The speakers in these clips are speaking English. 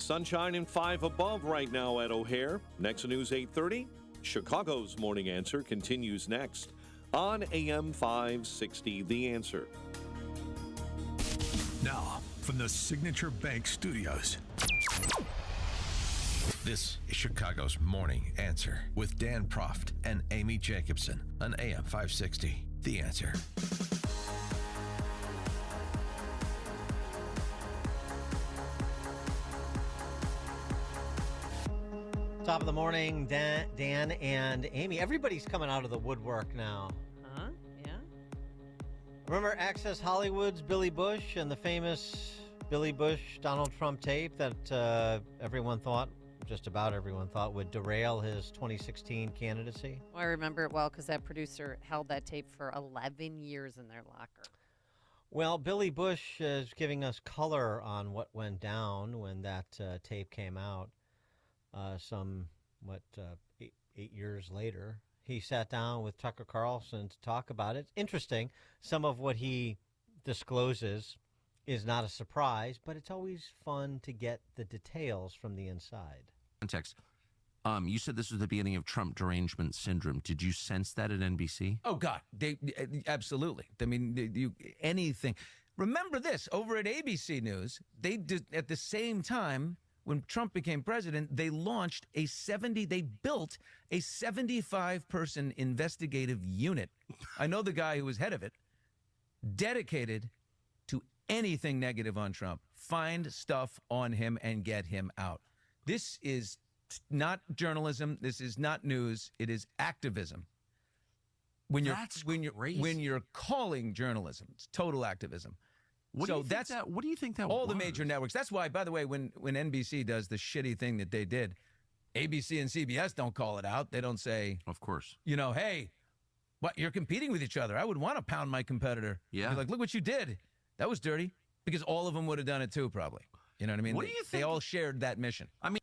Sunshine and 5 above right now at O'Hare. Next news 8:30. Chicago's Morning Answer continues next on AM 560. The Answer. Now, from the Signature Bank Studios, this is Chicago's Morning Answer with Dan Proft and Amy Jacobson on AM 560. The Answer. Top of the morning, Dan and Amy. Everybody's coming out of the woodwork now. Huh? Yeah. Remember Access Hollywood's Billy Bush and the famous Billy Bush-Donald Trump tape that just about everyone thought, would derail his 2016 candidacy? Well, I remember it well because that producer held that tape for 11 years in their locker. Well, Billy Bush is giving us color on what went down when that tape came out. 8 years later, he sat down with Tucker Carlson to talk about it. Interesting. Some of what he discloses is not a surprise, but it's always fun to get the details from the inside. Context. You said this was the beginning of Trump derangement syndrome. Did you sense that at NBC? Oh, God. Absolutely. I mean, anything. Remember this, over at ABC News, they did at the same time, when Trump became president, they built a 75-person investigative unit. I know the guy who was head of it, dedicated to anything negative on Trump, find stuff on him and get him out. This is not journalism. This is not news. It is activism. When you're calling journalism, it's total activism. What do you think that all was? The major networks. That's why, by the way, when NBC does the shitty thing that they did, ABC and CBS don't call it out. They don't say, of course, hey, what, you're competing with each other. I would want to pound my competitor. Yeah. Be like, look what you did. That was dirty. Because all of them would have done it too, probably. You know what I mean? What do you think? They all shared that mission. I mean,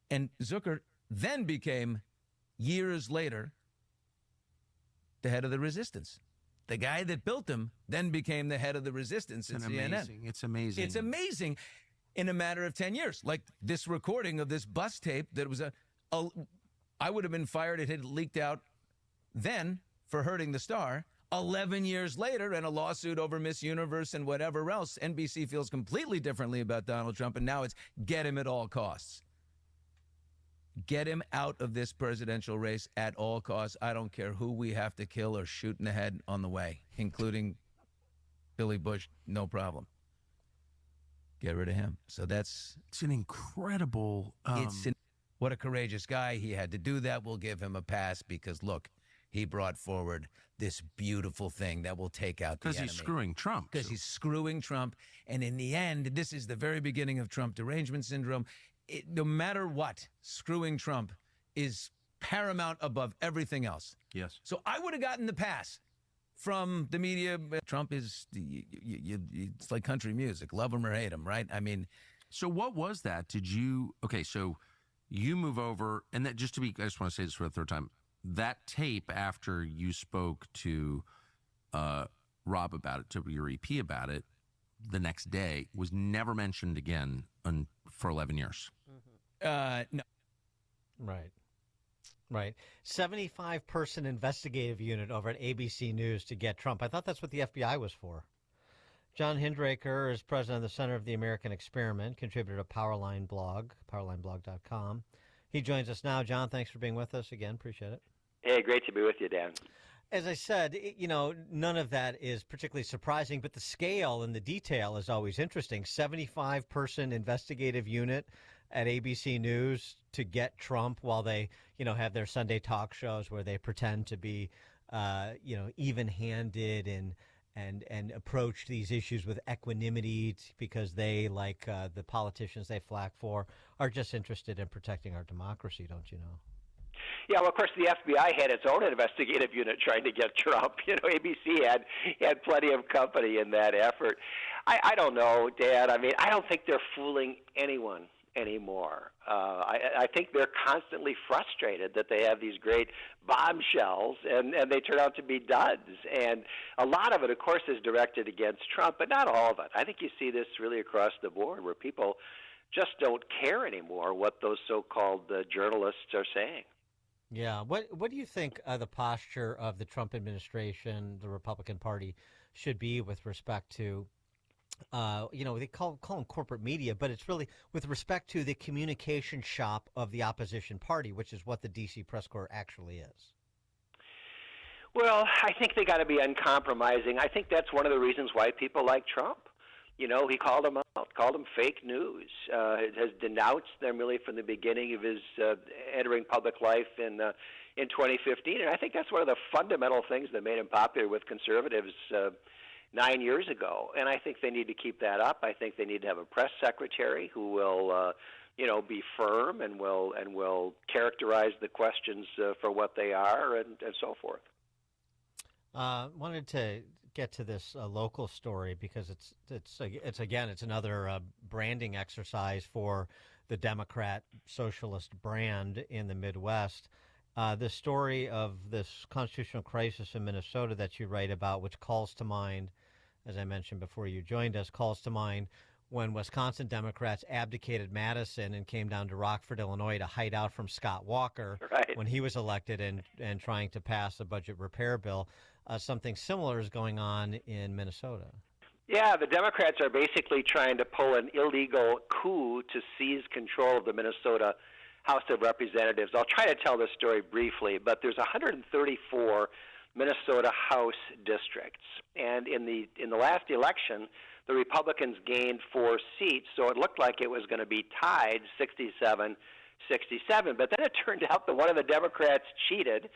and Zucker then became, years later, the head of the resistance. The guy that built him then became the head of the resistance at CNN. It's amazing. It's amazing in a matter of 10 years. Like this recording of this bus tape that was I would have been fired. It had leaked out then for hurting the star. 11 years later, and a lawsuit over Miss Universe and whatever else, NBC feels completely differently about Donald Trump, and now it's get him at all costs. Get him out of this presidential race at all costs. I don't care who we have to kill or shoot in the head on the way, including Billy Bush, no problem. Get rid of him. So it's an incredible... what a courageous guy. He had to do that. We'll give him a pass because, look, he brought forward this beautiful thing that will take out the enemy. Because he's screwing Trump. Because he's screwing Trump. And in the end, this is the very beginning of Trump derangement syndrome. No matter what, screwing Trump is paramount above everything else. Yes. So I would have gotten the pass from the media. Trump is, it's like country music. Love him or hate him, right? I mean. So what was that? So you move over, and that I just want to say this for the third time. That tape, after you spoke to Rob about it, to your EP about it, the next day, was never mentioned again for 11 years. No. Right. 75-person investigative unit over at ABC News to get Trump. I thought that's what the FBI was for. John Hinderaker is president of the Center of the American Experiment, contributor to Powerline blog, powerlineblog.com. He joins us now. John, thanks for being with us again. Appreciate it. Hey, great to be with you, Dan. As I said, none of that is particularly surprising, but the scale and the detail is always interesting. 75-person investigative unit at ABC News to get Trump while they, have their Sunday talk shows where they pretend to be, even-handed and approach these issues with equanimity because they, like the politicians they flack for, are just interested in protecting our democracy, don't you know? Yeah, well, of course, the FBI had its own investigative unit trying to get Trump. ABC had plenty of company in that effort. I don't know, Dan. I mean, I don't think they're fooling anyone anymore. I think they're constantly frustrated that they have these great bombshells and they turn out to be duds. And a lot of it, of course, is directed against Trump, but not all of it. I think you see this really across the board where people just don't care anymore what those so-called journalists are saying. Yeah. What do you think the posture of the Trump administration, the Republican Party, should be with respect to, they call them corporate media, but it's really with respect to the communication shop of the opposition party, which is what the D.C. press corps actually is? Well, I think they got to be uncompromising. I think that's one of the reasons why people like Trump. He called them out, called them fake news, has denounced them really from the beginning of his entering public life in 2015. And I think that's one of the fundamental things that made him popular with conservatives 9 years ago. And I think they need to keep that up. I think they need to have a press secretary who will, be firm and will characterize the questions for what they are and so forth. Wanted to get to this local story because it's another branding exercise for the Democrat socialist brand in the Midwest. The story of this constitutional crisis in Minnesota that you write about, which calls to mind, as I mentioned before you joined us, calls to mind when Wisconsin Democrats abdicated Madison and came down to Rockford, Illinois to hide out from Scott Walker when he was elected and trying to pass a budget repair bill. Something similar is going on in Minnesota. Yeah, the Democrats are basically trying to pull an illegal coup to seize control of the Minnesota House of Representatives. I'll try to tell this story briefly, but there's 134 Minnesota House districts, and in the last election, the Republicans gained 4 seats, so it looked like it was going to be tied 67-67. But then it turned out that one of the Democrats cheated.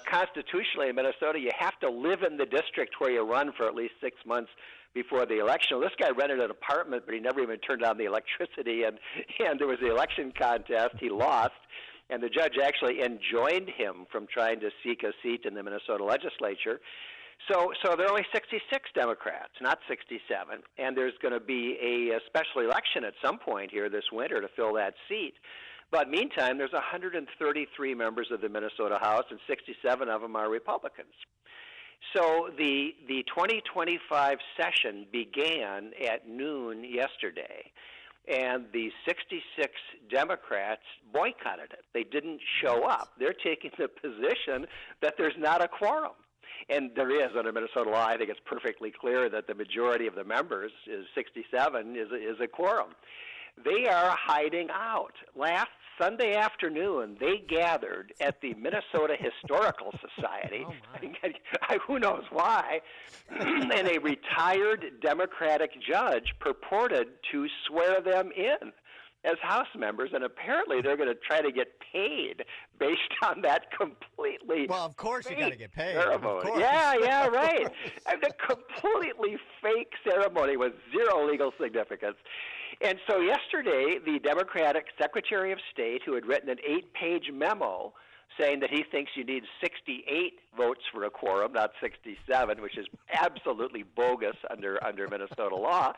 Constitutionally in Minnesota, you have to live in the district where you run for at least 6 months before the election. Well, this guy rented an apartment, but he never even turned on the electricity, and there was the election contest. He lost, and the judge actually enjoined him from trying to seek a seat in the Minnesota legislature. So there are only 66 Democrats, not 67, and there's going to be a special election at some point here this winter to fill that seat. But meantime, there's 133 members of the Minnesota House, and 67 of them are Republicans. So the 2025 session began at noon yesterday, and the 66 Democrats boycotted it. They didn't show up. They're taking the position that there's not a quorum. And there is under Minnesota law. I think it's perfectly clear that the majority of the members, is 67, is a quorum. They are hiding out. Last Sunday afternoon, they gathered at the Minnesota Historical Society. Who knows why? And a retired Democratic judge purported to swear them in as House members, and apparently they're going to try to get paid based on that completely Well, of course you got to get paid. ceremony. Of course. Yeah, right. And the completely fake ceremony with zero legal significance. And so yesterday, the Democratic Secretary of State, who had written an 8-page memo saying that he thinks you need 68 votes for a quorum, not 67, which is absolutely bogus under Minnesota law.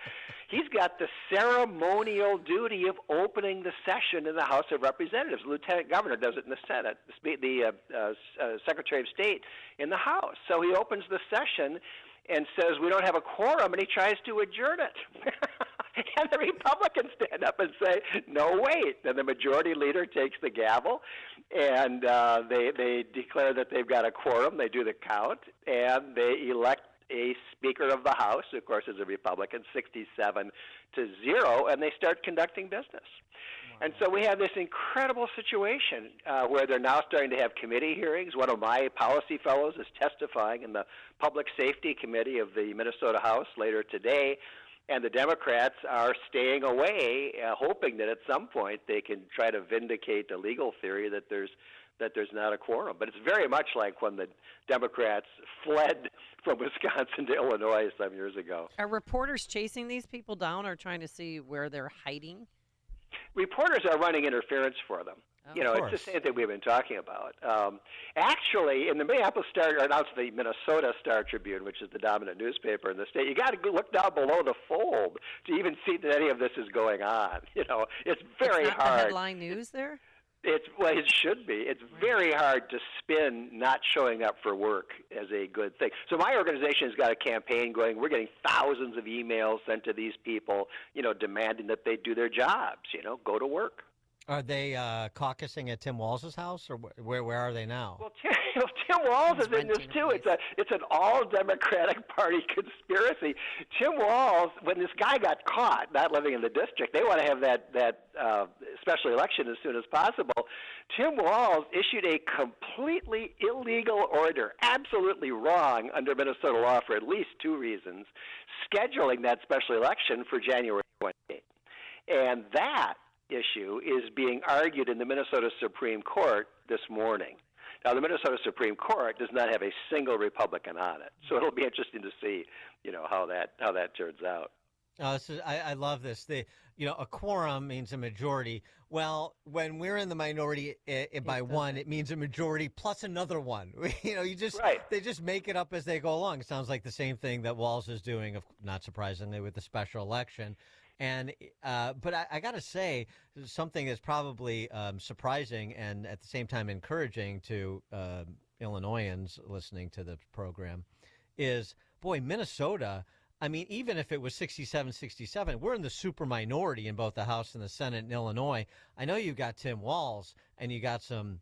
He's got the ceremonial duty of opening the session in the House of Representatives. The Lieutenant Governor does it in the Senate, the Secretary of State in the House. So he opens the session and says, we don't have a quorum, and he tries to adjourn it. And the Republicans stand up and say, no, wait. And the majority leader takes the gavel, and they declare that they've got a quorum. They do the count, and they elect a Speaker of the House, who, of course, is a Republican, 67-0, and they start conducting business. Wow. And so we have this incredible situation where they're now starting to have committee hearings. One of my policy fellows is testifying in the Public Safety Committee of the Minnesota House later today. And the Democrats are staying away, hoping that at some point they can try to vindicate the legal theory that there's not a quorum. But it's very much like when the Democrats fled from Wisconsin to Illinois some years ago. Are reporters chasing these people down or trying to see where they're hiding? Reporters are running interference for them. Oh, It's the same thing we've been talking about. Actually, in the Minneapolis Star, or now it's the Minnesota Star Tribune, which is the dominant newspaper in the state, you got to look down below the fold to even see that any of this is going on. It's very it's not hard. The headline news there? It should be. It's very hard to spin not showing up for work as a good thing. So my organization has got a campaign going. We're getting thousands of emails sent to these people, demanding that they do their jobs, go to work. Are they caucusing at Tim Walz's house, or where are they now? Well, Tim Walz is in this too. It's an all Democratic Party conspiracy. Tim Walz, when this guy got caught not living in the district, they want to have that special election as soon as possible. Tim Walz issued a completely illegal order, absolutely wrong under Minnesota law for at least two reasons, scheduling that special election for January 28th. And that issue is being argued in the Minnesota Supreme Court this morning. Now, the Minnesota Supreme Court does not have a single Republican on it, so it'll be interesting to see, how that turns out. I love this. A quorum means a majority. Well, when we're in the minority by one, it means a majority plus another one. They just make it up as they go along. It sounds like the same thing that Walz is doing, not surprisingly, with the special election. And but I got to say, something that's probably surprising and at the same time encouraging to Illinoisans listening to the program is, boy, Minnesota, I mean, even if it was 67-67, we're in the super minority in both the House and the Senate in Illinois. I know you got Tim Walz and you got some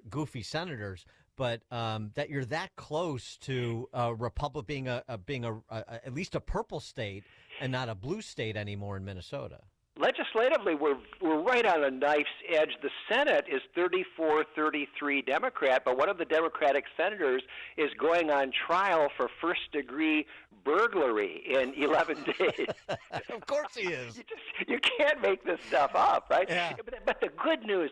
goofy senators, but that you're that close to Republic being at least a purple state and not a blue state anymore in Minnesota. Legislatively, we're right on a knife's edge. The Senate is 34-33 Democrat, but one of the Democratic senators is going on trial for first-degree burglary in 11 days. Of course he is. You can't make this stuff up, right? Yeah. But the good news,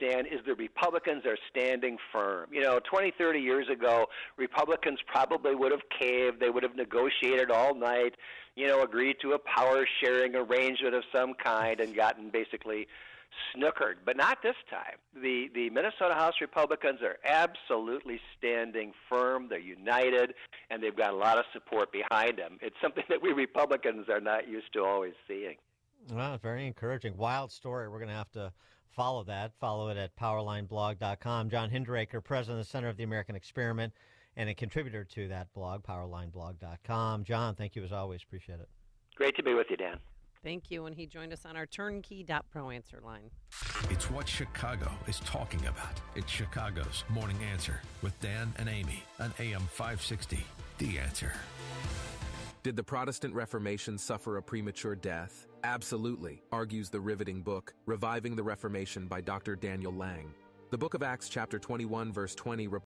Dan, is the Republicans are standing firm. 20, 30 years ago, Republicans probably would have caved. They would have negotiated all night, agreed to a power-sharing arrangement of some kind and gotten basically snookered. But not this time. The Minnesota House Republicans are absolutely standing firm. They're united, and they've got a lot of support behind them. It's something that we Republicans are not used to always seeing. Well, very encouraging. Wild story. We're going to have to follow that. Follow it at powerlineblog.com. John Hinderaker, president of the Center of the American Experiment, and a contributor to that blog, powerlineblog.com. John, thank you as always. Appreciate it. Great to be with you, Dan. Thank you. And he joined us on our turnkey.pro answer line. It's what Chicago is talking about. It's Chicago's Morning Answer with Dan and Amy on AM 560. The Answer. Did the Protestant Reformation suffer a premature death? Absolutely, argues the riveting book, Reviving the Reformation by Dr. Daniel Lang. The book of Acts chapter 21, verse 20